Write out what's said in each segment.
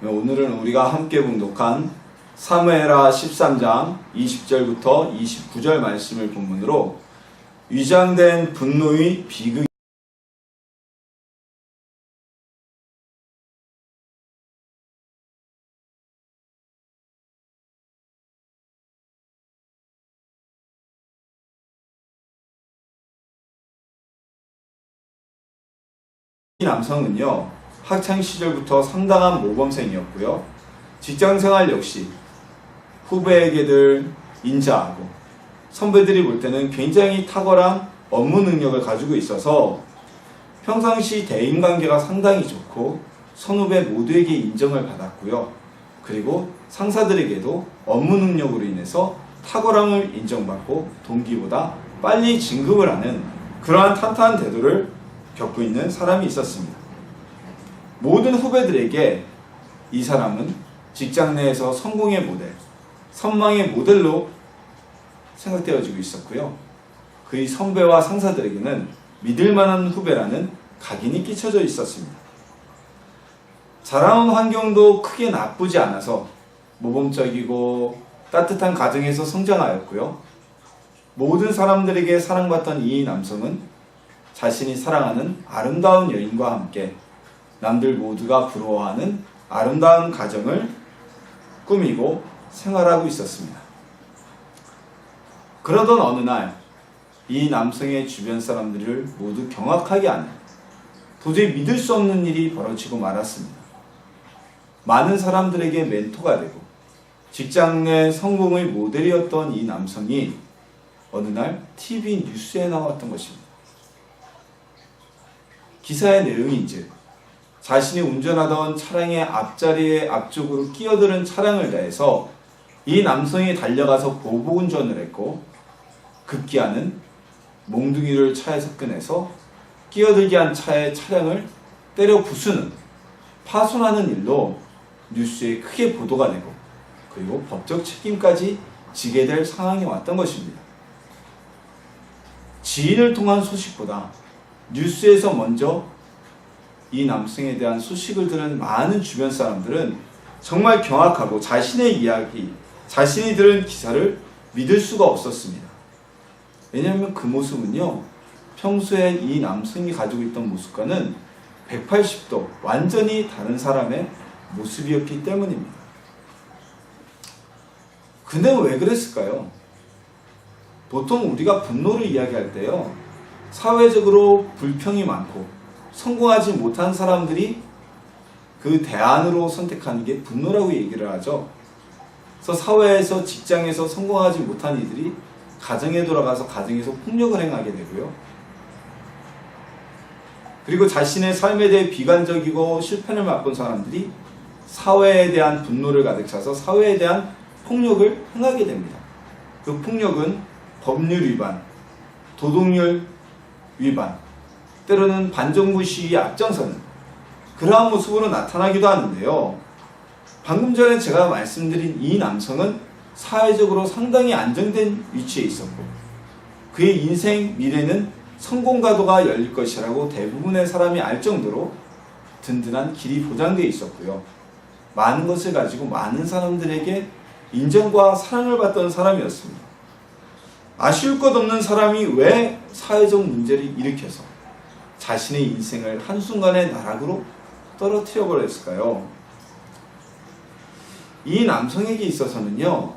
오늘은 우리가 함께 봉독한 사무엘하 13장 20절부터 29절 말씀을 본문으로 위장된 분노의 비극 이 남성은요, 학창시절부터 상당한 모범생이었고요. 직장생활 역시 후배에게들 인자하고 선배들이 볼 때는 굉장히 탁월한 업무 능력을 가지고 있어서 평상시 대인관계가 상당히 좋고 선후배 모두에게 인정을 받았고요. 그리고 상사들에게도 업무 능력으로 인해서 탁월함을 인정받고 동기보다 빨리 진급을 하는 그러한 탄탄한 태도를 겪고 있는 사람이 있었습니다. 모든 후배들에게 이 사람은 직장 내에서 성공의 모델, 선망의 모델로 생각되어지고 있었고요. 그의 선배와 상사들에게는 믿을만한 후배라는 각인이 끼쳐져 있었습니다. 자라온 환경도 크게 나쁘지 않아서 모범적이고 따뜻한 가정에서 성장하였고요. 모든 사람들에게 사랑받던 이 남성은 자신이 사랑하는 아름다운 여인과 함께 남들 모두가 부러워하는 아름다운 가정을 꾸미고 생활하고 있었습니다. 그러던 어느 날 이 남성의 주변 사람들을 모두 경악하게 하는 도저히 믿을 수 없는 일이 벌어지고 말았습니다. 많은 사람들에게 멘토가 되고 직장 내 성공의 모델이었던 이 남성이 어느 날 TV 뉴스에 나왔던 것입니다. 기사의 내용인즉 자신이 운전하던 차량의 앞자리에 앞쪽으로 끼어드는 차량을 대해서 이 남성이 달려가서 보복운전을 했고 급기야는 몽둥이를 차에서 꺼내서 끼어들게 한 차의 차량을 때려 부수는 파손하는 일로 뉴스에 크게 보도가 되고 그리고 법적 책임까지 지게 될 상황이 왔던 것입니다. 지인을 통한 소식보다 뉴스에서 먼저 이 남성에 대한 소식을 들은 많은 주변 사람들은 정말 경악하고 자신의 이야기, 자신이 들은 기사를 믿을 수가 없었습니다. 왜냐하면 그 모습은요, 평소에 이 남성이 가지고 있던 모습과는 180도 완전히 다른 사람의 모습이었기 때문입니다. 근데 왜 그랬을까요? 보통 우리가 분노를 이야기할 때요, 사회적으로 불평이 많고 성공하지 못한 사람들이 그 대안으로 선택하는 게 분노라고 얘기를 하죠. 그래서 사회에서 직장에서 성공하지 못한 이들이 가정에 돌아가서 가정에서 폭력을 행하게 되고요. 그리고 자신의 삶에 대해 비관적이고 실패를 맛본 사람들이 사회에 대한 분노를 가득 차서 사회에 대한 폭력을 행하게 됩니다. 그 폭력은 법률 위반, 도덕률 위반, 때로는 반정부 시위에 앞장서는 그러한 모습으로 나타나기도 하는데요. 방금 전에 제가 말씀드린 이 남성은 사회적으로 상당히 안정된 위치에 있었고 그의 인생 미래는 성공가도가 열릴 것이라고 대부분의 사람이 알 정도로 든든한 길이 보장되어 있었고요. 많은 것을 가지고 많은 사람들에게 인정과 사랑을 받던 사람이었습니다. 아쉬울 것 없는 사람이 왜 사회적 문제를 일으켜서 자신의 인생을 한순간에 나락으로 떨어뜨려 버렸을까요? 이 남성에게 있어서는요,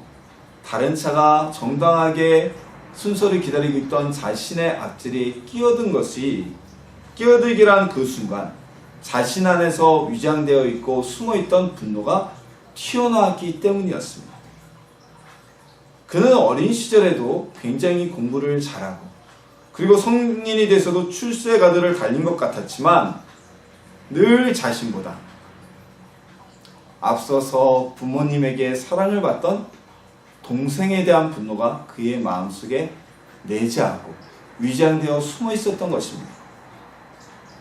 다른 차가 정당하게 순서를 기다리고 있던 자신의 앞자리에 끼어든 것이 끼어들기란 그 순간 자신 안에서 위장되어 있고 숨어있던 분노가 튀어나왔기 때문이었습니다. 그는 어린 시절에도 굉장히 공부를 잘하고 그리고 성인이 돼서도 출세 가도를 달린 것 같았지만 늘 자신보다 앞서서 부모님에게 사랑을 받던 동생에 대한 분노가 그의 마음속에 내재하고 위장되어 숨어 있었던 것입니다.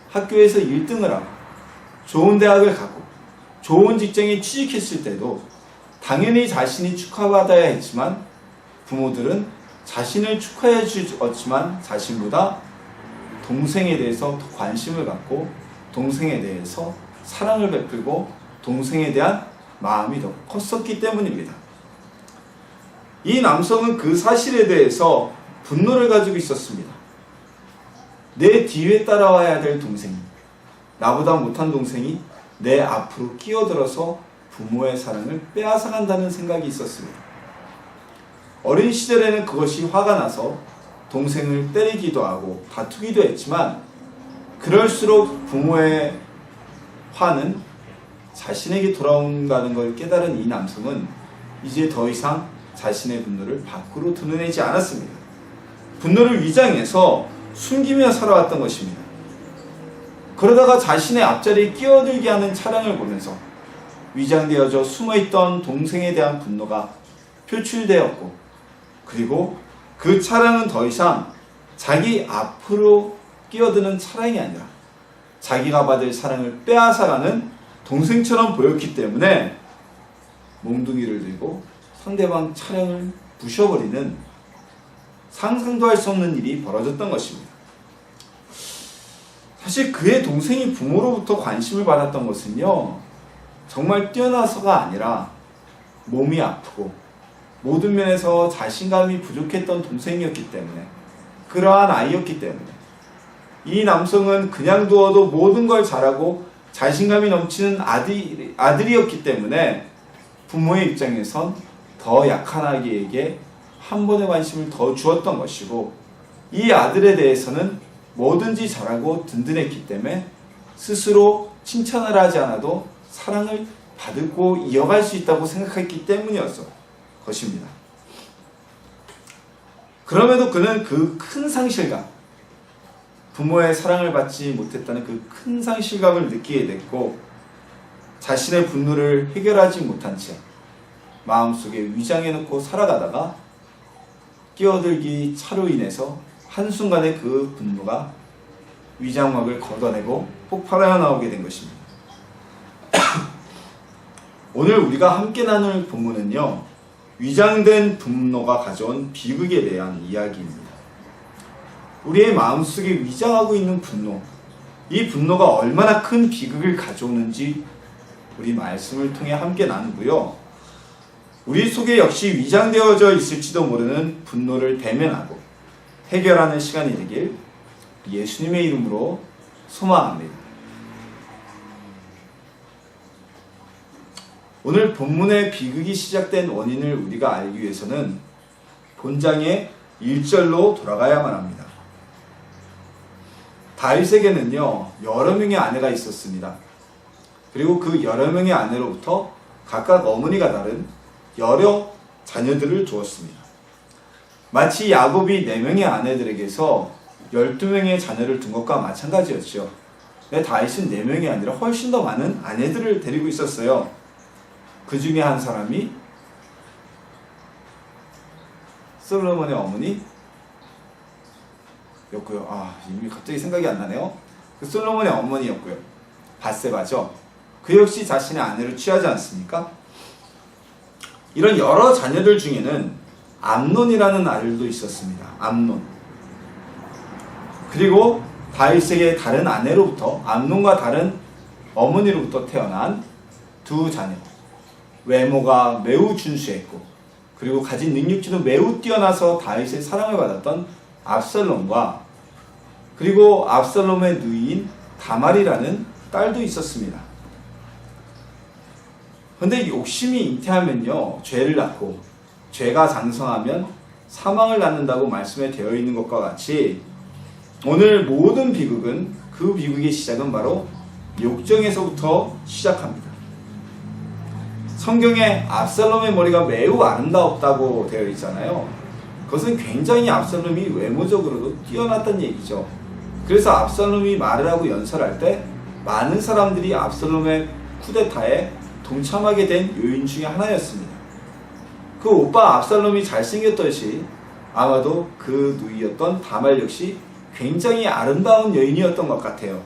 학교에서 1등을 하고 좋은 대학을 가고 좋은 직장에 취직했을 때도 당연히 자신이 축하받아야 했지만 부모들은 자신을 축하해 주었지만 자신보다 동생에 대해서 더 관심을 갖고 동생에 대해서 사랑을 베풀고 동생에 대한 마음이 더 컸었기 때문입니다. 이 남성은 그 사실에 대해서 분노를 가지고 있었습니다. 내 뒤에 따라와야 될 동생이, 나보다 못한 동생이 내 앞으로 끼어들어서 부모의 사랑을 빼앗아간다는 생각이 있었습니다. 어린 시절에는 그것이 화가 나서 동생을 때리기도 하고 다투기도 했지만, 그럴수록 부모의 화는 자신에게 돌아온다는 걸 깨달은 이 남성은 이제 더 이상 자신의 분노를 밖으로 드러내지 않았습니다. 분노를 위장해서 숨기며 살아왔던 것입니다. 그러다가 자신의 앞자리에 끼어들게 하는 차량을 보면서 위장되어져 숨어있던 동생에 대한 분노가 표출되었고, 그리고 그 차량은 더 이상 자기 앞으로 끼어드는 차량이 아니라 자기가 받을 사랑을 빼앗아가는 동생처럼 보였기 때문에 몽둥이를 들고 상대방 차량을 부셔버리는 상상도 할 수 없는 일이 벌어졌던 것입니다. 사실 그의 동생이 부모로부터 관심을 받았던 것은요, 정말 뛰어나서가 아니라 몸이 아프고 모든 면에서 자신감이 부족했던 동생이었기 때문에, 그러한 아이였기 때문에, 이 남성은 그냥 두어도 모든 걸 잘하고 자신감이 넘치는 아들이었기 때문에 부모의 입장에선 더 약한 아기에게 한 번의 관심을 더 주었던 것이고, 이 아들에 대해서는 뭐든지 잘하고 든든했기 때문에 스스로 칭찬을 하지 않아도 사랑을 받고 이어갈 수 있다고 생각했기 때문이었을 것입니다. 그럼에도 그는 그 큰 상실감, 부모의 사랑을 받지 못했다는 그 큰 상실감을 느끼게 됐고, 자신의 분노를 해결하지 못한 채 마음속에 위장해놓고 살아가다가 끼어들기 차로 인해서 한순간에 그 분노가 위장막을 걷어내고 폭발하여 나오게 된 것입니다. 오늘 우리가 함께 나눌 본문은요, 위장된 분노가 가져온 비극에 대한 이야기입니다. 우리의 마음속에 위장하고 있는 분노, 이 분노가 얼마나 큰 비극을 가져오는지 우리 말씀을 통해 함께 나누고요, 우리 속에 역시 위장되어져 있을지도 모르는 분노를 대면하고 해결하는 시간이 되길 예수님의 이름으로 소망합니다. 오늘 본문의 비극이 시작된 원인을 우리가 알기 위해서는 본장의 1절로 돌아가야만 합니다. 다윗에게는요, 여러 명의 아내가 있었습니다. 그리고 그 여러 명의 아내로부터 각각 어머니가 다른 여러 자녀들을 두었습니다. 마치 야곱이 4명의 아내들에게서 12명의 자녀를 둔 것과 마찬가지였죠. 다윗은 4명이 아니라 훨씬 더 많은 아내들을 데리고 있었어요. 그 중에 한 사람이 솔로몬의 어머니였고요. 이미 갑자기 생각이 안 나네요. 그 솔로몬의 어머니였고요. 밧세바죠. 그 역시 자신의 아내를 취하지 않습니까? 이런 여러 자녀들 중에는 암논이라는 아들도 있었습니다. 암논. 그리고 다윗에게 다른 아내로부터, 암논과 다른 어머니로부터 태어난 2 자녀. 외모가 매우 준수했고, 그리고 가진 능력치도 매우 뛰어나서 다윗의 사랑을 받았던 압살롬과, 그리고 압살롬의 누이인 다말이라는 딸도 있었습니다. 그런데 욕심이 잉태하면요, 죄를 낳고, 죄가 장성하면 사망을 낳는다고 말씀에 되어 있는 것과 같이, 오늘 모든 비극은, 그 비극의 시작은 바로 욕정에서부터 시작합니다. 성경에 압살롬의 머리가 매우 아름다웠다고 되어 있잖아요. 그것은 굉장히 압살롬이 외모적으로도 뛰어났다는 얘기죠. 그래서 압살롬이 말을 하고 연설할 때 많은 사람들이 압살롬의 쿠데타에 동참하게 된 요인 중에 하나였습니다. 그 오빠 압살롬이 잘생겼듯이 아마도 그 누이였던 다말 역시 굉장히 아름다운 여인이었던 것 같아요.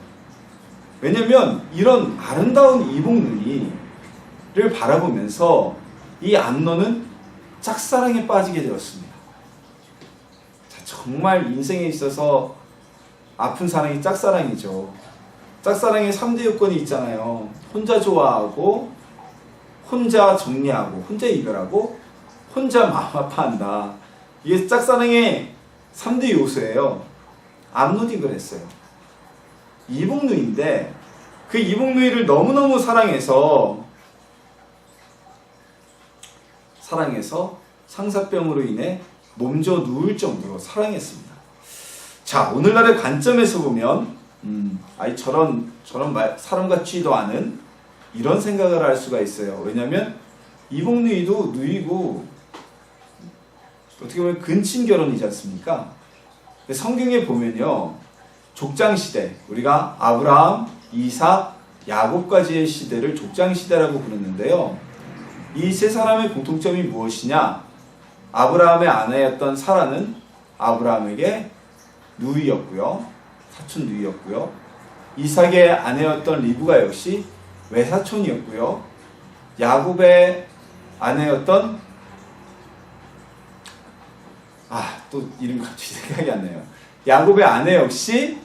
왜냐면 이런 아름다운 이복누이를 바라보면서 이 암논은 짝사랑에 빠지게 되었습니다. 정말 인생에 있어서 아픈 사랑이 짝사랑이죠. 짝사랑에 3대 요건이 있잖아요. 혼자 좋아하고 혼자 정리하고 혼자 이별하고 혼자 마음 아파한다. 이게 짝사랑의 3대 요소예요. 암논이 그랬어요. 이복누이인데 그 이복누이를 너무너무 사랑해서 상사병으로 인해 몸져 누울 정도로 사랑했습니다. 자, 오늘날의 관점에서 보면 아이 저런 사람 같지도 않은 이런 생각을 할 수가 있어요. 왜냐하면 이복누이도 누이고 어떻게 보면 근친 결혼이지 않습니까? 성경에 보면요, 족장시대, 우리가 아브라함, 이삭, 야곱까지의 시대를 족장시대라고 부르는데요, 이 세 사람의 공통점이 무엇이냐? 아브라함의 아내였던 사라는 아브라함에게 누이였고요, 사촌 누이였고요, 이삭의 아내였던 리브가 역시 외사촌이었고요, 야곱의 아내였던 또 이름이 갑자기 생각이 안 나요. 야곱의 아내 역시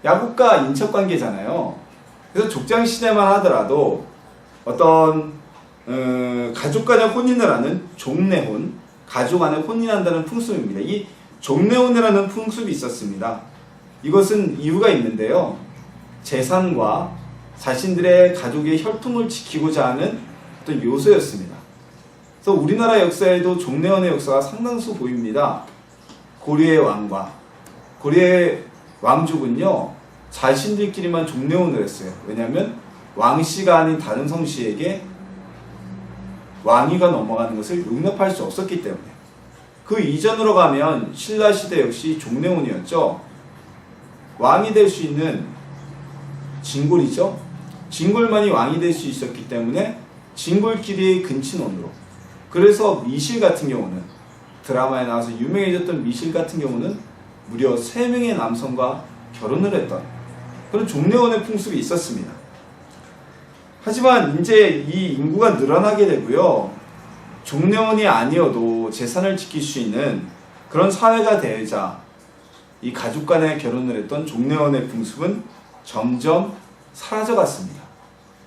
야곱과 인척관계잖아요. 그래서 족장시대만 하더라도 어떤 가족 간의 혼인을 하는 종례혼, 가족 안에 혼인한다는 풍습입니다. 이 종례혼이라는 풍습이 있었습니다. 이것은 이유가 있는데요, 재산과 자신들의 가족의 혈통을 지키고자 하는 어떤 요소였습니다. 그래서 우리나라 역사에도 종례혼의 역사가 상당수 보입니다. 고려의 왕과 고려의 왕족은요, 자신들끼리만 종례혼을 했어요. 왜냐하면 왕씨가 아닌 다른 성씨에게 왕위가 넘어가는 것을 용납할 수 없었기 때문에. 그 이전으로 가면 신라시대 역시 종례혼이었죠. 왕이 될 수 있는 진골이죠. 진골만이 왕이 될 수 있었기 때문에 진골끼리의 근친혼으로. 그래서 미실 같은 경우는, 드라마에 나와서 유명해졌던 미실 같은 경우는 무려 3명의 남성과 결혼을 했던 그런 종례혼의 풍습이 있었습니다. 하지만 이제 이 인구가 늘어나게 되고요, 종례혼이 아니어도 재산을 지킬 수 있는 그런 사회가 되자 이 가족 간에 결혼을 했던 종례혼의 풍습은 점점 사라져갔습니다.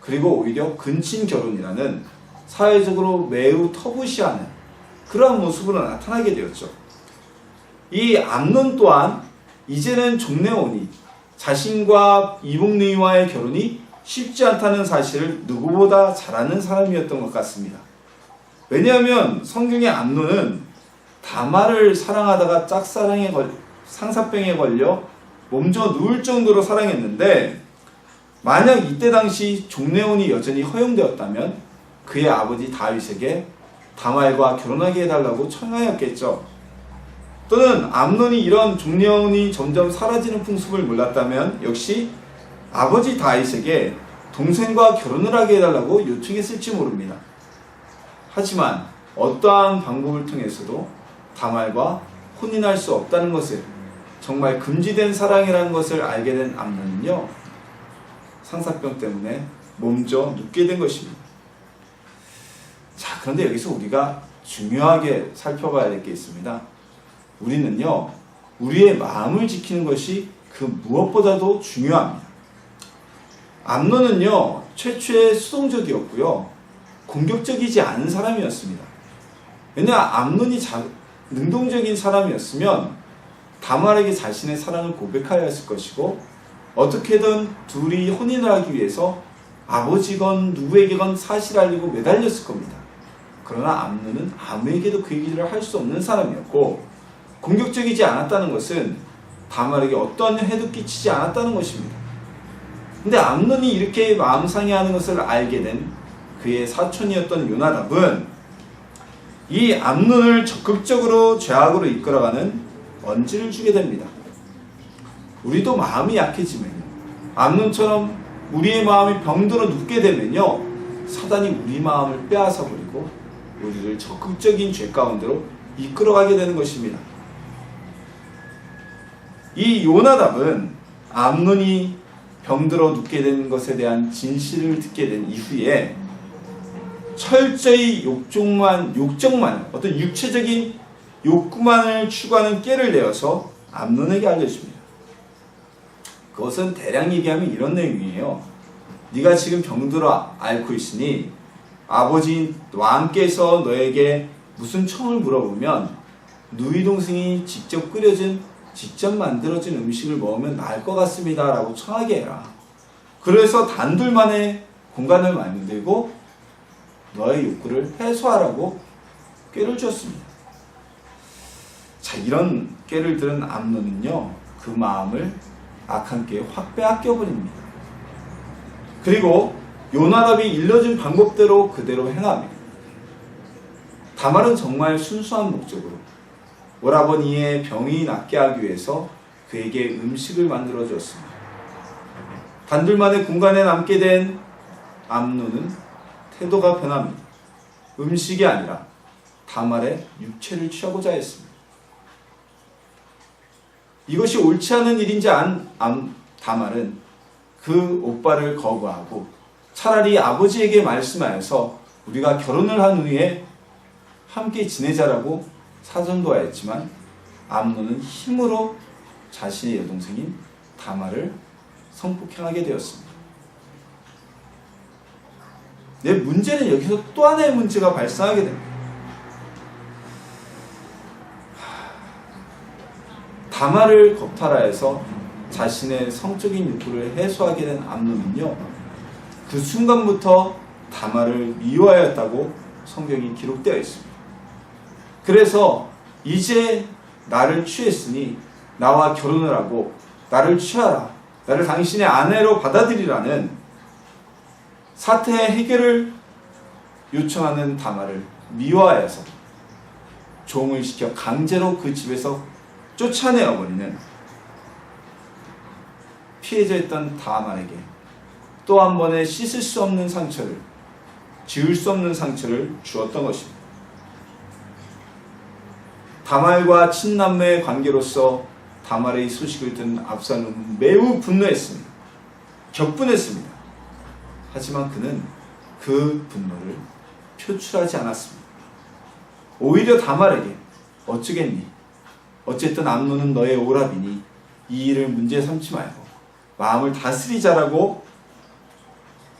그리고 오히려 근친 결혼이라는 사회적으로 매우 터부시하는 그러한 모습으로 나타나게 되었죠. 이 암논 또한 이제는 종례혼이, 자신과 이복누이와의 결혼이 쉽지 않다는 사실을 누구보다 잘 아는 사람이었던 것 같습니다. 왜냐하면 성경의 암논은 다말을 사랑하다가 상사병에 걸려 몸져 누울 정도로 사랑했는데, 만약 이때 당시 종례혼이 여전히 허용되었다면 그의 아버지 다윗에게 다말과 결혼하게 해달라고 청하였겠죠. 또는 암논이 이런 종례혼이 점점 사라지는 풍습을 몰랐다면 역시 아버지 다윗에게 동생과 결혼을 하게 해달라고 요청했을지 모릅니다. 하지만 어떠한 방법을 통해서도 다말과 혼인할 수 없다는 것을, 정말 금지된 사랑이라는 것을 알게 된 암논은요, 상사병 때문에 몸져 눕게 된 것입니다. 자, 그런데 여기서 우리가 중요하게 살펴봐야 될 게 있습니다. 우리는요, 우리의 마음을 지키는 것이 그 무엇보다도 중요합니다. 암논은요, 최초에 수동적이었고요, 공격적이지 않은 사람이었습니다. 왜냐, 암논이 능동적인 사람이었으면 다말에게 자신의 사랑을 고백하여 했을 것이고, 어떻게든 둘이 혼인을 하기 위해서 아버지건 누구에게건 사실을 알리고 매달렸을 겁니다. 그러나 암논은 아무에게도 그 얘기를 할 수 없는 사람이었고, 공격적이지 않았다는 것은 다말에게 어떠한 해도 끼치지 않았다는 것입니다. 근데 암논이 이렇게 마음 상해하는 것을 알게 된 그의 사촌이었던 요나답은 이 암논을 적극적으로 죄악으로 이끌어가는 언지를 주게 됩니다. 우리도 마음이 약해지면요, 암논처럼 우리의 마음이 병들어 눕게 되면요, 사단이 우리 마음을 빼앗아 버리고 우리를 적극적인 죄 가운데로 이끌어가게 되는 것입니다. 이 요나답은 암논이 병들어 눕게 된 것에 대한 진실을 듣게 된 이후에 철저히 욕정만, 어떤 육체적인 욕구만을 추구하는 꾀를 내어서 암논에게 알려줍니다. 그것은 대략 얘기하면 이런 내용이에요. 네가 지금 병들어 앓고 있으니 아버지 왕께서 너에게 무슨 청을 물어보면 누이 동생이 직접 만들어진 음식을 먹으면 나을 것 같습니다 라고 청하게 해라. 그래서 단둘만의 공간을 만들고 너의 욕구를 해소하라고 꾀를 주었습니다. 자, 이런 꾀를 들은 암논은요, 그 마음을 악한 꾀에 확 빼앗겨버립니다. 그리고 요나답이 일러준 방법대로 그대로 행합니다. 다말은 정말 순수한 목적으로 오라버니의 병이 낫게 하기 위해서 그에게 음식을 만들어 주었습니다. 단둘만의 공간에 남게 된 암논은 태도가 변합니다. 음식이 아니라 다말의 육체를 취하고자 했습니다. 이것이 옳지 않은 일인지 안 다말은 그 오빠를 거부하고 차라리 아버지에게 말씀하여서 우리가 결혼을 한 후에 함께 지내자라고 사전도하였지만 암논은 힘으로 자신의 여동생인 다말을 성폭행하게 되었습니다. 내 문제는 여기서 또 하나의 문제가 발생하게 됩니다. 다말을 겁탈하여서 자신의 성적인 욕구를 해소하게 된 암논은요, 그 순간부터 다말을 미워하였다고 성경이 기록되어 있습니다. 그래서 이제 나를 취했으니 나와 결혼을 하고 나를 취하라, 나를 당신의 아내로 받아들이라는 사태의 해결을 요청하는 다말을 미워하여서 종을 시켜 강제로 그 집에서 쫓아내어버리는 피해자였던 다말에게 또 한 번의 씻을 수 없는 상처를, 지울 수 없는 상처를 주었던 것입니다. 다말과 친남매의 관계로서 다말의 소식을 듣는 압살롬은 매우 분노했습니다. 격분했습니다. 하지만 그는 그 분노를 표출하지 않았습니다. 오히려 다말에게 어쩌겠니? 어쨌든 암논은 너의 오라비니 이 일을 문제 삼지 말고 마음을 다스리자라고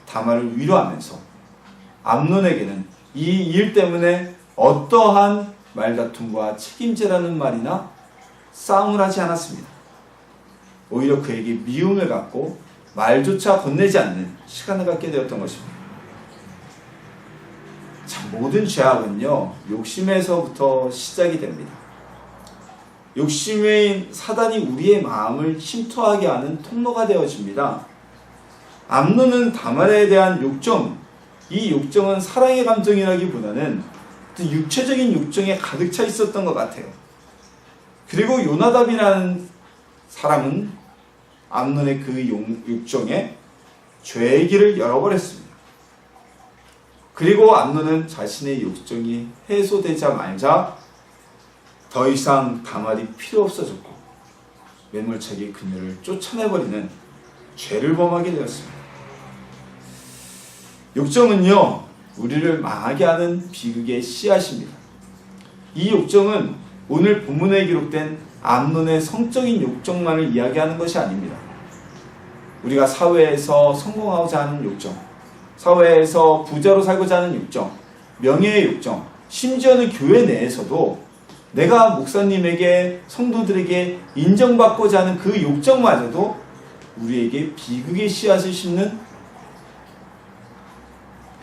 다말을 위로하면서 암논에게는 이 일 때문에 어떠한 말다툼과 책임제라는 말이나 싸움을 하지 않았습니다. 오히려 그에게 미움을 갖고 말조차 건네지 않는 시간을 갖게 되었던 것입니다. 참, 모든 죄악은요, 욕심에서부터 시작이 됩니다. 욕심인 사단이 우리의 마음을 침투하게 하는 통로가 되어집니다. 암논은 다말에 대한 욕정, 이 욕정은 사랑의 감정이라기보다는 육체적인 욕정에 가득 차 있었던 것 같아요. 그리고 요나답이라는 사람은 암논의 그 욕정에 죄의 길을 열어버렸습니다. 그리고 암논은 자신의 욕정이 해소되자마자 더 이상 다말이 필요 없어졌고 매몰차게 그녀를 쫓아내버리는 죄를 범하게 되었습니다. 욕정은요, 우리를 망하게 하는 비극의 씨앗입니다. 이 욕정은 오늘 본문에 기록된 암논의 성적인 욕정만을 이야기하는 것이 아닙니다. 우리가 사회에서 성공하고자 하는 욕정, 사회에서 부자로 살고자 하는 욕정, 명예의 욕정, 심지어는 교회 내에서도 내가 목사님에게, 성도들에게 인정받고자 하는 그 욕정마저도 우리에게 비극의 씨앗을 심는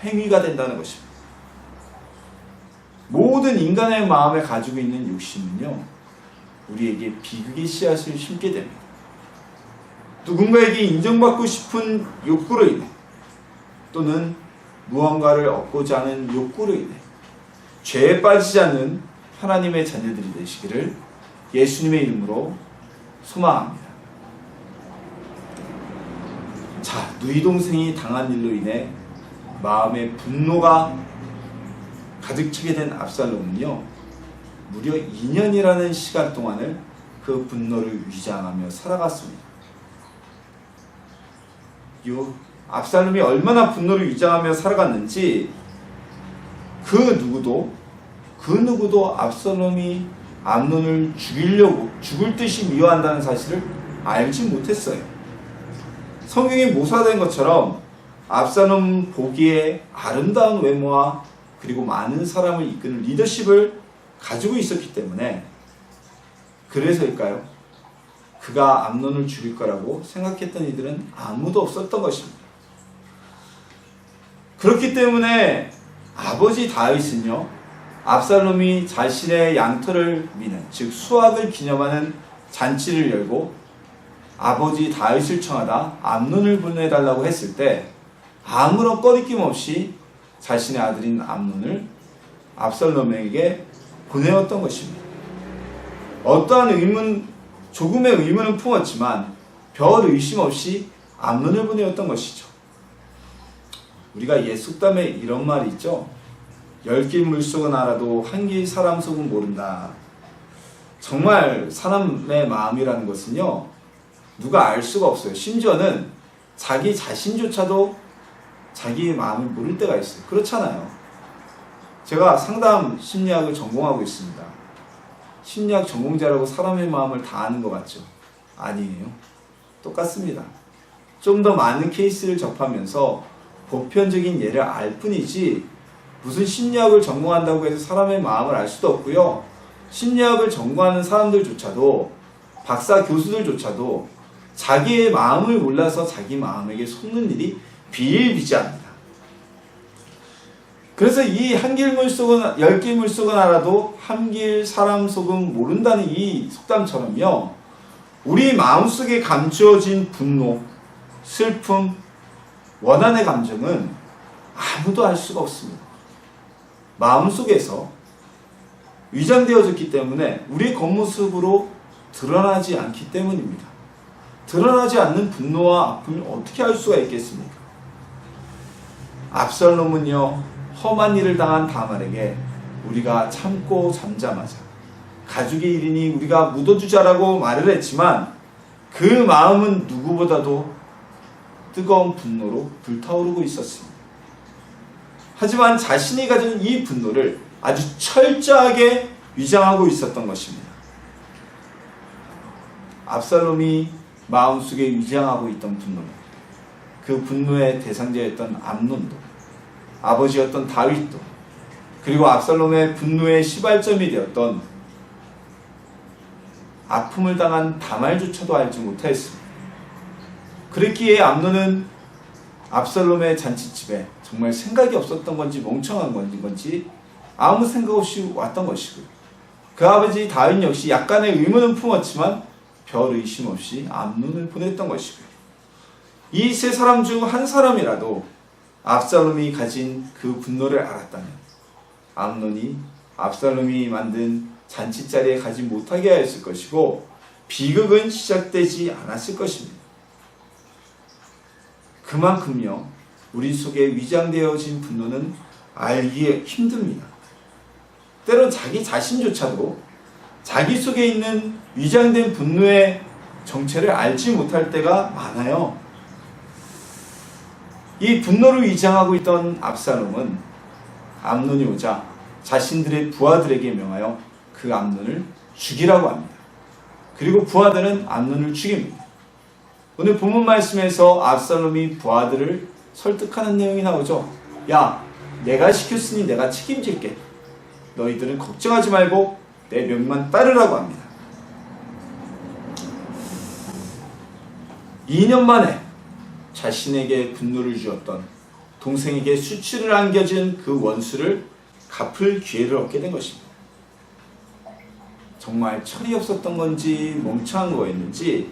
행위가 된다는 것입니다. 모든 인간의 마음에 가지고 있는 욕심은요, 우리에게 비극의 씨앗을 심게 됩니다. 누군가에게 인정받고 싶은 욕구로 인해 또는 무언가를 얻고자 하는 욕구로 인해 죄에 빠지지 않는 하나님의 자녀들이 되시기를 예수님의 이름으로 소망합니다. 자, 누이 동생이 당한 일로 인해 마음에 분노가 가득 차게 된 압살롬은요, 무려 2년이라는 시간 동안을 그 분노를 위장하며 살아갔습니다. 압살롬이 얼마나 분노를 위장하며 살아갔는지 그 누구도 압살롬이 암논을 죽을 듯이 미워한다는 사실을 알지 못했어요. 성경에 모사된 것처럼 압살롬 보기에 아름다운 외모와 그리고 많은 사람을 이끄는 리더십을 가지고 있었기 때문에, 그래서일까요? 그가 암논을 죽일 거라고 생각했던 이들은 아무도 없었던 것입니다. 그렇기 때문에 아버지 다윗은요, 압살롬이 자신의 양털을 미는, 즉 수확을 기념하는 잔치를 열고 아버지 다윗을 청하다 암논을 보내달라고 했을 때 아무런 꺼리낌 없이 자신의 아들인 암논을 압살롬에게 보내었던 것입니다. 어떠한 조금의 의문은 품었지만 별 의심 없이 암논을 보내었던 것이죠. 우리가 옛 속담에 이런 말이 있죠. 10길 물속은 알아도 한 길 사람 속은 모른다. 정말 사람의 마음이라는 것은요, 누가 알 수가 없어요. 심지어는 자기 자신조차도 자기의 마음을 모를 때가 있어요. 그렇잖아요. 제가 상담 심리학을 전공하고 있습니다. 심리학 전공자라고 사람의 마음을 다 아는 것 같죠? 아니에요. 똑같습니다. 좀 더 많은 케이스를 접하면서 보편적인 예를 알 뿐이지, 무슨 심리학을 전공한다고 해서 사람의 마음을 알 수도 없고요. 심리학을 전공하는 사람들조차도, 박사 교수들조차도 자기의 마음을 몰라서 자기 마음에게 속는 일이 비일비재합니다. 그래서 이 한길 물속은, 10길 물속은 알아도 한길 사람 속은 모른다는 이 속담처럼요, 우리 마음속에 감추어진 분노, 슬픔, 원한의 감정은 아무도 알 수가 없습니다. 마음속에서 위장되어졌기 때문에 우리 겉모습으로 드러나지 않기 때문입니다. 드러나지 않는 분노와 아픔을 어떻게 알 수가 있겠습니까? 압살롬은요, 험한 일을 당한 다말에게 우리가 참고 잠자마자 가족의 일이니 우리가 묻어주자라고 말을 했지만 그 마음은 누구보다도 뜨거운 분노로 불타오르고 있었습니다. 하지만 자신이 가진 이 분노를 아주 철저하게 위장하고 있었던 것입니다. 압살롬이 마음속에 위장하고 있던 분노는, 그 분노의 대상자였던 암논도, 아버지였던 다윗도, 그리고 압살롬의 분노의 시발점이 되었던 아픔을 당한 다말조차도 알지 못하였습니다. 그랬기에 암논은 압살롬의 잔치집에 정말 생각이 없었던 건지 멍청한 건지 아무 생각 없이 왔던 것이고요. 그 아버지 다윗 역시 약간의 의문은 품었지만 별 의심 없이 암논을 보냈던 것이고요. 이 세 사람 중 한 사람이라도 압살롬이 가진 그 분노를 알았다면 암논이 압살롬이 만든 잔치 자리에 가지 못하게 하였을 것이고 비극은 시작되지 않았을 것입니다. 그만큼요, 우리 속에 위장되어진 분노는 알기 힘듭니다. 때론 자기 자신조차도 자기 속에 있는 위장된 분노의 정체를 알지 못할 때가 많아요. 이 분노를 위장하고 있던 압살롬은 암논이 오자 자신들의 부하들에게 명하여 그 암논을 죽이라고 합니다. 그리고 부하들은 암논을 죽입니다. 오늘 본문 말씀에서 압살롬이 부하들을 설득하는 내용이 나오죠. 야, 내가 시켰으니 내가 책임질게. 너희들은 걱정하지 말고 내 명만 따르라고 합니다. 2년 만에 자신에게 분노를 주었던, 동생에게 수치를 안겨준 그 원수를 갚을 기회를 얻게 된 것입니다. 정말 철이 없었던 건지 멍청한 거였는지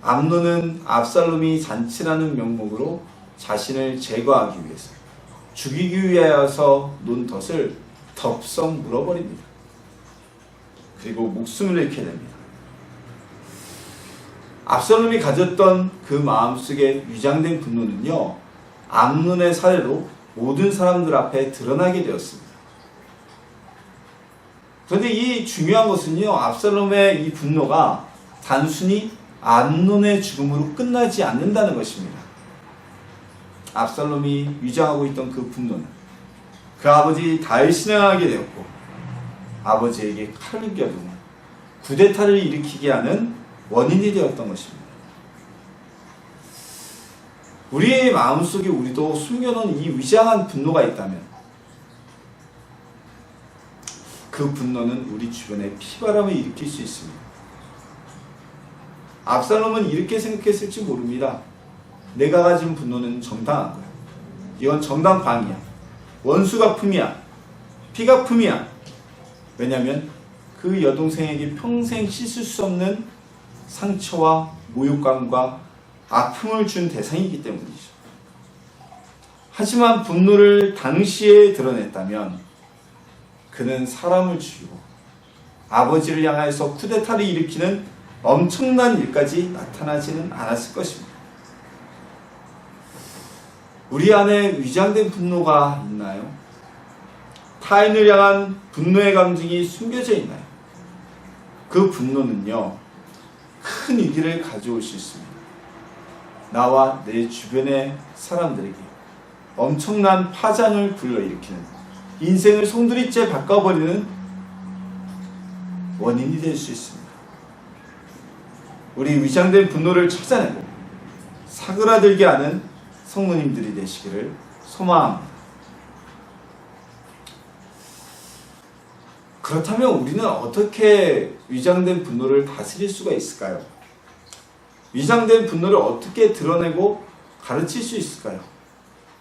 암논은 압살롬이 잔치라는 명목으로 자신을 제거하기 위해서, 죽이기 위하여서 논 덫을 덥석 물어버립니다. 그리고 목숨을 잃게 됩니다. 압살롬이 가졌던 그 마음속에 위장된 분노는요, 암논의 사례로 모든 사람들 앞에 드러나게 되었습니다. 그런데 이 중요한 것은요, 압살롬의 이 분노가 단순히 암논의 죽음으로 끝나지 않는다는 것입니다. 압살롬이 위장하고 있던 그 분노는 그 아버지 다윗을 향하게 되었고, 아버지에게 칼을 겨누는 쿠데타를 일으키게 하는 원인이 되었던 것입니다. 우리의 마음속에 우리도 숨겨놓은 이 위장한 분노가 있다면 그 분노는 우리 주변에 피바람을 일으킬 수 있습니다. 압살롬은 이렇게 생각했을지 모릅니다. 내가 가진 분노는 정당한 거야. 이건 정당방위야. 원수가 품이야. 피가 품이야. 왜냐하면 그 여동생에게 평생 씻을 수 없는 상처와 모욕감과 아픔을 준 대상이기 때문이죠. 하지만 분노를 당시에 드러냈다면 그는 사람을 죽이고 아버지를 향해서 쿠데타를 일으키는 엄청난 일까지 나타나지는 않았을 것입니다. 우리 안에 위장된 분노가 있나요? 타인을 향한 분노의 감정이 숨겨져 있나요? 그 분노는요, 큰 위기를 가져올 수 있습니다. 나와 내 주변의 사람들에게 엄청난 파장을 불러일으키는, 인생을 송두리째 바꿔버리는 원인이 될 수 있습니다. 우리 위장된 분노를 찾아내고 사그라들게 하는 성도님들이 되시기를 소망합니다. 그렇다면 우리는 어떻게 위장된 분노를 다스릴 수가 있을까요? 위장된 분노를 어떻게 드러내고 가르칠 수 있을까요?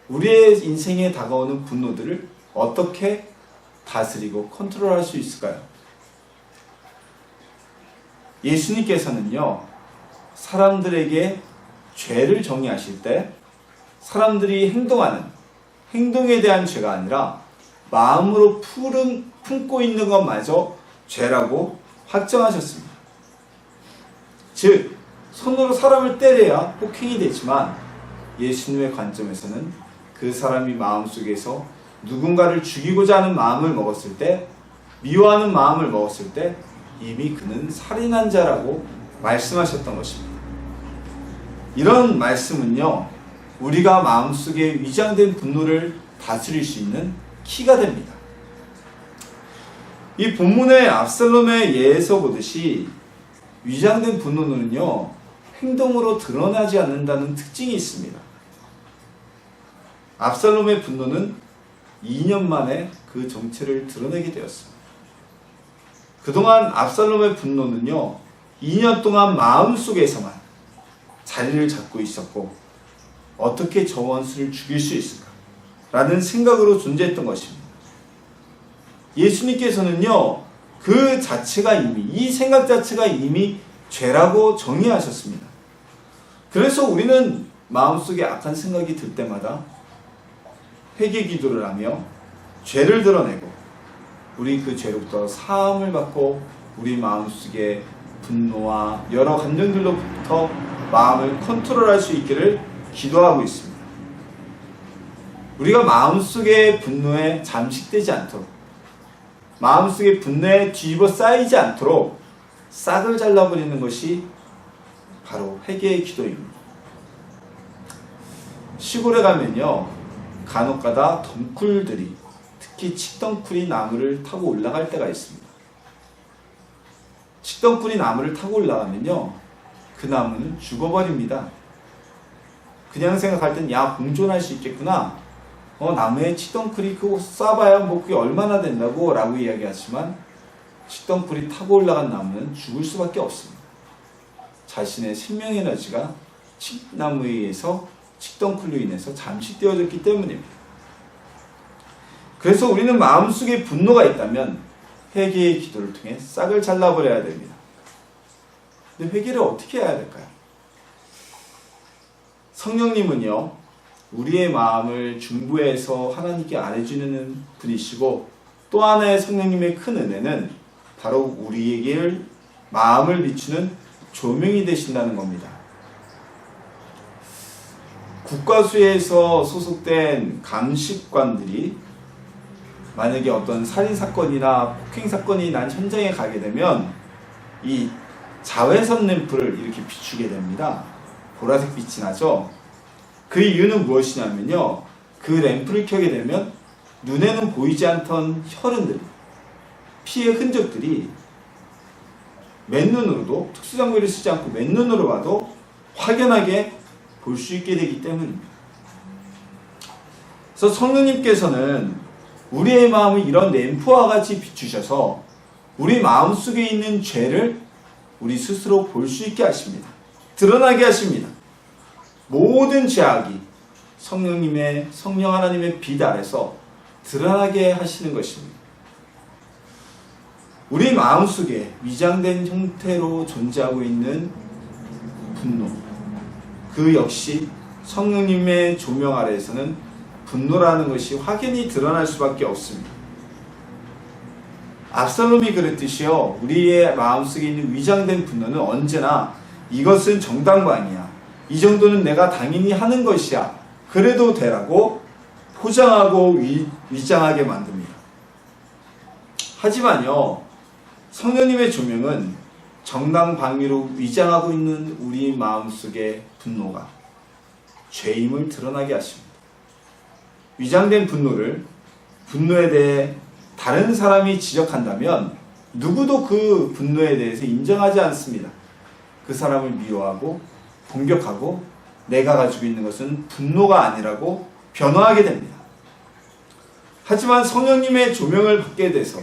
우리의 인생에 다가오는 분노들을 어떻게 다스리고 컨트롤할 수 있을까요? 예수님께서는요, 사람들에게 죄를 정의하실 때 사람들이 행동하는 행동에 대한 죄가 아니라 마음으로 품고 있는 것마저 죄라고 확정하셨습니다. 즉, 손으로 사람을 때려야 폭행이 되지만 예수님의 관점에서는 그 사람이 마음속에서 누군가를 죽이고자 하는 마음을 먹었을 때, 미워하는 마음을 먹었을 때 이미 그는 살인한 자라고 말씀하셨던 것입니다. 이런 말씀은요, 우리가 마음속에 위장된 분노를 다스릴 수 있는 키가 됩니다. 이 본문의 압살롬의 예에서 보듯이 위장된 분노는요, 행동으로 드러나지 않는다는 특징이 있습니다. 압살롬의 분노는 2년 만에 그 정체를 드러내게 되었습니다. 그동안 압살롬의 분노는요, 2년 동안 마음속에서만 자리를 잡고 있었고, 어떻게 저 원수를 죽일 수 있을까? 라는 생각으로 존재했던 것입니다. 예수님께서는요, 그 자체가 이 생각 자체가 이미 죄라고 정의하셨습니다. 그래서 우리는 마음속에 악한 생각이 들 때마다 회개 기도를 하며 죄를 드러내고 우리 그 죄로부터 사함을 받고 우리 마음속에 분노와 여러 감정들로부터 마음을 컨트롤할 수 있기를 기도하고 있습니다. 우리가 마음속의 분노에 잠식되지 않도록, 마음속의 분노에 뒤집어 쌓이지 않도록 싹을 잘라버리는 것이 바로 회개의 기도입니다. 시골에 가면요, 간혹가다 덩쿨들이, 특히 칡덩쿨이 나무를 타고 올라갈 때가 있습니다. 칡덩쿨이 나무를 타고 올라가면요, 그 나무는 죽어버립니다. 그냥 생각할 땐 야, 공존할 수 있겠구나, 나무에 칡덩쿨이 그거 쏴봐야 뭐 그게 얼마나 된다고 라고 이야기하지만, 칡덩쿨이 타고 올라간 나무는 죽을 수밖에 없습니다. 자신의 생명 에너지가 칡나무에 의해서, 칡덩쿨로 인해서 잠식되어졌기 때문입니다. 그래서 우리는 마음속에 분노가 있다면 회개의 기도를 통해 싹을 잘라버려야 됩니다. 근데 회개를 어떻게 해야 될까요? 성령님은요, 우리의 마음을 중보해서 하나님께 알려주는 분이시고, 또 하나의 성령님의 큰 은혜는 바로 우리에게 마음을 비추는 조명이 되신다는 겁니다. 국가수에서 소속된 감식관들이 만약에 어떤 살인사건이나 폭행사건이 난 현장에 가게 되면 이 자외선 램프를 이렇게 비추게 됩니다. 보라색 빛이 나죠. 그 이유는 무엇이냐면요, 그 램프를 켜게 되면 눈에는 보이지 않던 혈흔들, 피의 흔적들이 맨눈으로도, 특수장비를 쓰지 않고 맨눈으로 봐도 확연하게 볼 수 있게 되기 때문입니다. 그래서 성령님께서는 우리의 마음을 이런 램프와 같이 비추셔서 우리 마음속에 있는 죄를 우리 스스로 볼 수 있게 하십니다. 드러나게 하십니다. 모든 죄악이 성령님의, 성령 하나님의 빛 아래서 드러나게 하시는 것입니다. 우리 마음속에 위장된 형태로 존재하고 있는 분노, 그 역시 성령님의 조명 아래에서는 분노라는 것이 확연히 드러날 수밖에 없습니다. 압살롬이 그랬듯이요, 우리의 마음속에 있는 위장된 분노는 언제나 이것은 정당방위야, 이 정도는 내가 당연히 하는 것이야, 그래도 되라고 포장하고 위장하게 만듭니다. 하지만요, 성령님의 조명은 정당방위로 위장하고 있는 우리 마음속의 분노가 죄임을 드러나게 하십니다. 위장된 분노에 대해 다른 사람이 지적한다면 누구도 그 분노에 대해서 인정하지 않습니다. 그 사람을 미워하고 공격하고 내가 가지고 있는 것은 분노가 아니라고 변호하게 됩니다. 하지만 성령님의 조명을 받게 돼서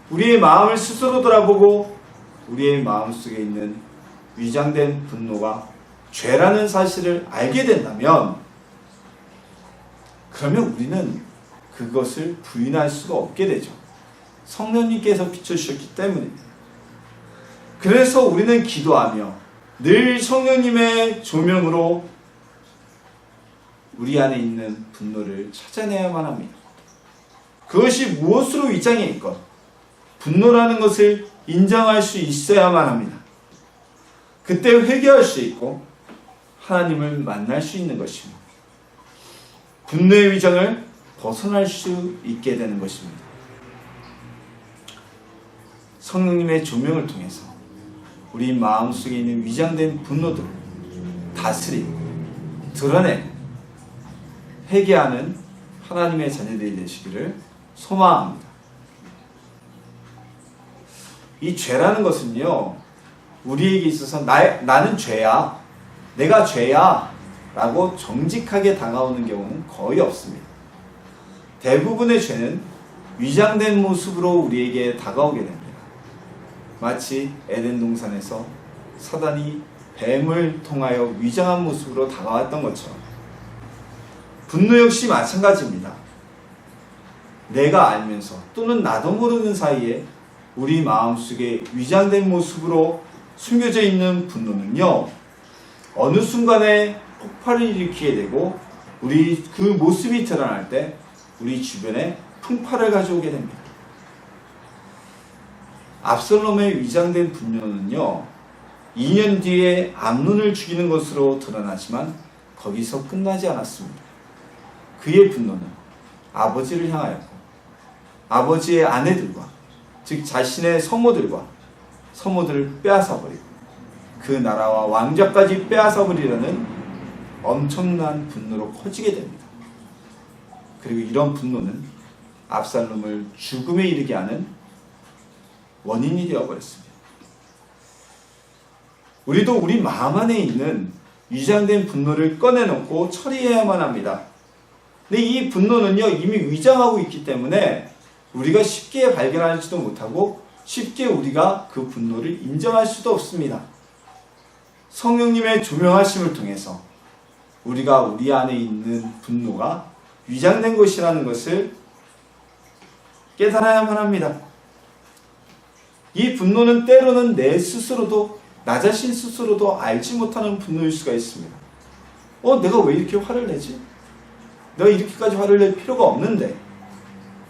우리의 마음을 스스로 돌아보고 우리의 마음속에 있는 위장된 분노가 죄라는 사실을 알게 된다면, 그러면 우리는 그것을 부인할 수가 없게 되죠. 성령님께서 비춰주셨기 때문입니다. 그래서 우리는 기도하며 늘 성령님의 조명으로 우리 안에 있는 분노를 찾아내야만 합니다. 그것이 무엇으로 위장해 있건 분노라는 것을 인정할 수 있어야만 합니다. 그때 회개할 수 있고 하나님을 만날 수 있는 것입니다. 분노의 위장을 벗어날 수 있게 되는 것입니다. 성령님의 조명을 통해서 우리 마음속에 있는 위장된 분노들을 다스리고 드러내고 회개하는 하나님의 자녀들이 되시기를 소망합니다. 이 죄라는 것은요, 우리에게 있어서 나는 죄야, 내가 죄야 라고 정직하게 다가오는 경우는 거의 없습니다. 대부분의 죄는 위장된 모습으로 우리에게 다가오게 됩니다. 마치 에덴 동산에서 사단이 뱀을 통하여 위장한 모습으로 다가왔던 것처럼 분노 역시 마찬가지입니다. 내가 알면서 또는 나도 모르는 사이에 우리 마음속에 위장된 모습으로 숨겨져 있는 분노는요, 어느 순간에 폭발을 일으키게 되고 우리 그 모습이 드러날 때 우리 주변에 풍파를 가져오게 됩니다. 압살롬의 위장된 분노는요, 2년 뒤에 암논을 죽이는 것으로 드러나지만 거기서 끝나지 않았습니다. 그의 분노는 아버지를 향하였고 아버지의 아내들과, 즉 자신의 서모들을 빼앗아버리고 그 나라와 왕좌까지 빼앗아버리려는 엄청난 분노로 커지게 됩니다. 그리고 이런 분노는 압살롬을 죽음에 이르게 하는 원인이 되어버렸습니다. 우리도 우리 마음 안에 있는 위장된 분노를 꺼내놓고 처리해야만 합니다. 근데 이 분노는요, 이미 위장하고 있기 때문에 우리가 쉽게 발견하지도 못하고 쉽게 우리가 그 분노를 인정할 수도 없습니다. 성령님의 조명하심을 통해서 우리가 우리 안에 있는 분노가 위장된 것이라는 것을 깨달아야만 합니다. 이 분노는 때로는 나 자신 스스로도 알지 못하는 분노일 수가 있습니다. 내가 왜 이렇게 화를 내지? 내가 이렇게까지 화를 낼 필요가 없는데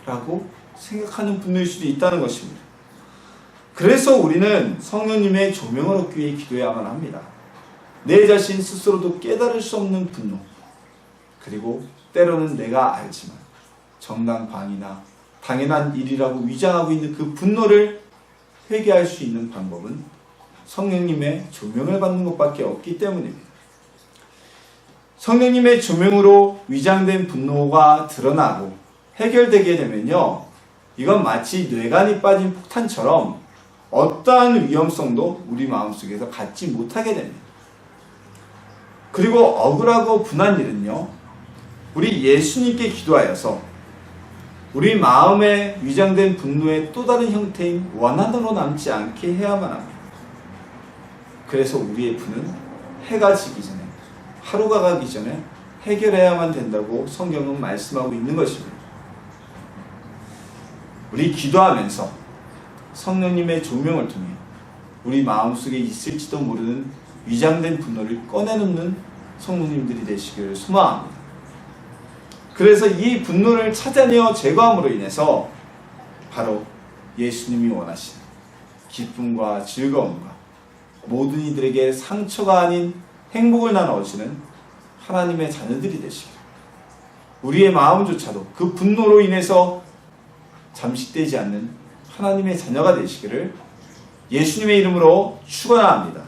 라고 생각하는 분노일 수도 있다는 것입니다. 그래서 우리는 성령님의 조명을 얻기 위해 기도해야만 합니다. 내 자신 스스로도 깨달을 수 없는 분노, 그리고 때로는 내가 알지만 정당방위나 당연한 일이라고 위장하고 있는 그 분노를 회개할 수 있는 방법은 성령님의 조명을 받는 것밖에 없기 때문입니다. 성령님의 조명으로 위장된 분노가 드러나고 해결되게 되면요, 이건 마치 뇌관이 빠진 폭탄처럼 어떠한 위험성도 우리 마음속에서 갖지 못하게 됩니다. 그리고 억울하고 분한 일은요, 우리 예수님께 기도하여서 우리 마음에 위장된 분노의 또 다른 형태인 원한으로 남지 않게 해야만 합니다. 그래서 우리의 분은 해가 지기 전에, 하루가 가기 전에 해결해야만 된다고 성경은 말씀하고 있는 것입니다. 우리 기도하면서 성령님의 조명을 통해 우리 마음속에 있을지도 모르는 위장된 분노를 꺼내놓는 성도님들이 되시기를 소망합니다. 그래서 이 분노를 찾아내어 제거함으로 인해서 바로 예수님이 원하시는 기쁨과 즐거움과 모든 이들에게 상처가 아닌 행복을 나눠주는 하나님의 자녀들이 되시기를, 우리의 마음조차도 그 분노로 인해서 잠식되지 않는 하나님의 자녀가 되시기를 예수님의 이름으로 축원합니다.